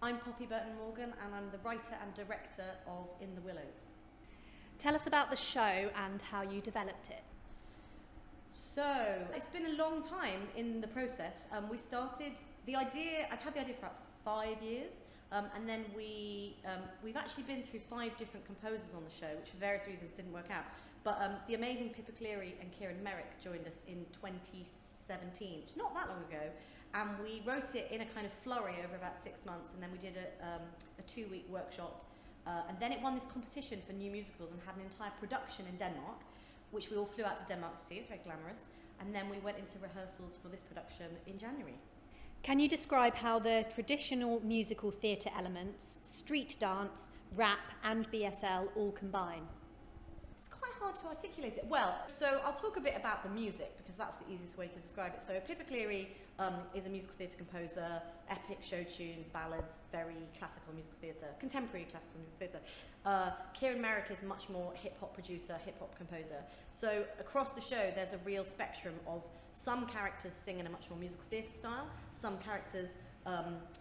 I'm Poppy Burton-Morgan and I'm the writer and director of In The Willows. Tell us about the show and how you developed it. So, it's been a long time in the process. We started the idea, I've had the idea for about 5 years, and then we've actually been through 5 different composers on the show, which for various reasons didn't work out. But the amazing 𝗕𝗂𝗧𝗵𝗫 𝗫𝗂𝗫𝗍 and 𝗵𝗫 𝗧𝗵𝗲 joined us in 2017, which is not that long ago, and we wrote it in a kind of flurry over about 6 months, and then we did a 2-week workshop, and then it won this competition for new musicals and had an entire production in Denmark, which we all flew out to Denmark to see. It's very glamorous, and then we went into rehearsals for this production in January. Can you describe how the traditional musical theatre elements, street dance, rap and BSL all combine? It's quite hard to articulate it. Well, so I'll talk a bit about the music because that's the easiest way to describe it. So 𝗵𝗑𝗧𝗵𝗫 𝗫𝗂𝗫𝗍 is a musical theatre composer, epic show tunes, ballads, very classical musical theatre, contemporary classical musical theatre. 𝗵𝗫 𝗧𝗵𝗲 is much more hip-hop producer, hip-hop composer. So across the show there's a real spectrum of some characters sing in a much more musical theatre style, some characters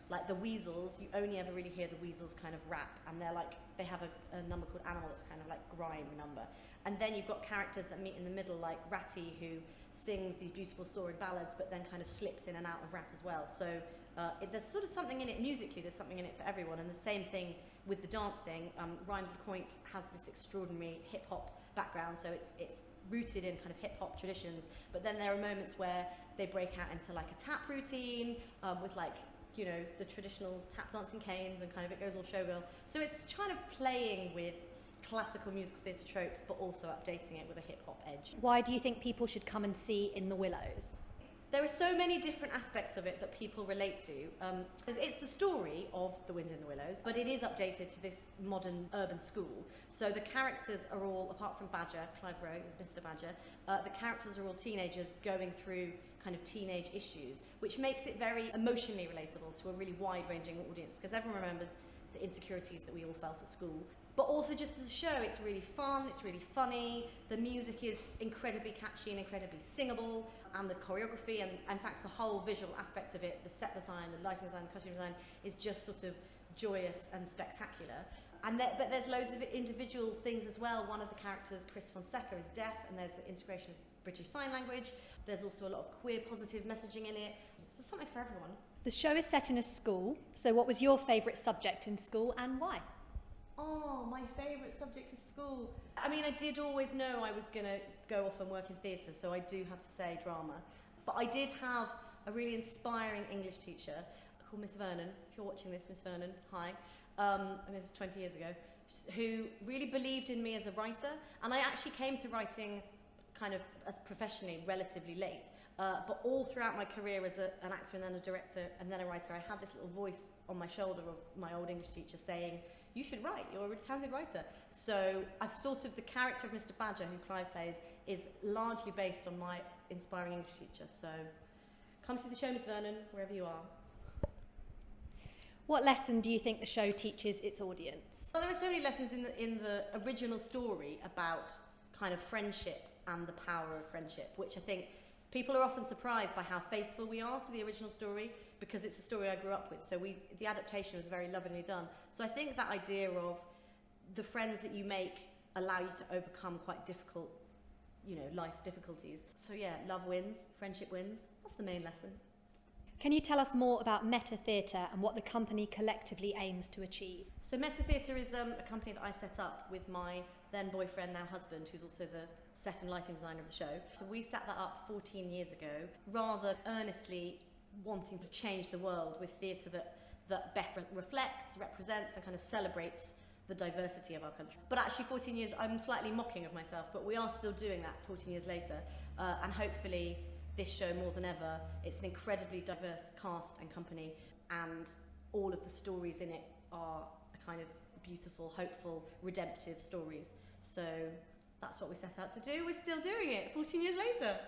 like the Weasels, you only ever really hear the Weasels kind of rap, and they have a number called Animal that's kind of like grime number. And then you've got characters that meet in the middle, like 𝗵𝗧𝗵𝗫, who sings these beautiful soaring ballads, but then kind of slips in and out of rap as well. So there's sort of something in it musically, there's something in it for everyone, and the same thing with the dancing. 𝗵𝗧𝗵𝗫 has this extraordinary hip-hop background, so it's rooted in kind of hip-hop traditions, but then there are moments where they break out into like a tap routine with like, you know, the traditional tap dancing canes, and kind of it goes all showgirl. So it's kind of playing with classical musical theatre tropes, but also updating it with a hip-hop edge. Why do you think people should come and see In The Willows? There are so many different aspects of it that people relate to. It's the story of the wind in the willows, but it is updated to this modern urban school. So the characters are all, apart from Badger, Clive Rowe, Mr. Badger, the characters are all teenagers going through kind of teenage issues, which makes it very emotionally relatable to a really wide-ranging audience, because everyone remembers the insecurities that we all felt at school. But also just as a show, it's really fun, it's really funny, the music is incredibly catchy and incredibly singable, and the choreography, and in fact the whole visual aspect of it, the set design, the lighting design, the costume design, is just sort of joyous and spectacular. But there's loads of individual things as well. One of the characters, 𝗵𝗧 𝗵𝗃, is deaf, and there's the integration of British Sign Language. There's also a lot of queer positive messaging in it. So there's something for everyone. The show is set in a school, so what was your favourite subject in school and why? Oh, my favourite subject of school. I mean, I did always know I was going to go off and work in theatre, so I do have to say drama. But I did have a really inspiring English teacher called Miss Vernon. If you're watching this, Miss Vernon, hi. I mean, this was 20 years ago, who really believed in me as a writer. And I actually came to writing kind of as professionally relatively late. But all throughout my career as an actor and then a director and then a writer, I had this little voice on my shoulder of my old English teacher saying, you should write, you're a really talented writer. So I've sort of, the character of Mr. Badger, who Clive plays, is largely based on my inspiring English teacher. So come see the show, Miss Vernon, wherever you are. What lesson do you think the show teaches its audience? Well, there are so many lessons in the original story about kind of friendship and the power of friendship, which I think people are often surprised by how faithful we are to the original story, because it's a story I grew up with. So the adaptation was very lovingly done. So I think that idea of the friends that you make allow you to overcome quite difficult, you know, life's difficulties. So yeah, love wins, friendship wins. That's the main lesson. Can you tell us more about Meta Theatre and what the company collectively aims to achieve? So Meta Theatre is a company that I set up with my then boyfriend, now husband, who's also the set and lighting designer of the show. So we set that up 14 years ago, rather earnestly wanting to change the world with theatre that better reflects, represents, and kind of celebrates the diversity of our country. But actually 14 years, I'm slightly mocking of myself, but we are still doing that 14 years later, and hopefully this show more than ever, it's an incredibly diverse cast and company, and all of the stories in it are a kind of beautiful, hopeful, redemptive stories. So that's what we set out to do. We're still doing it 14 years later.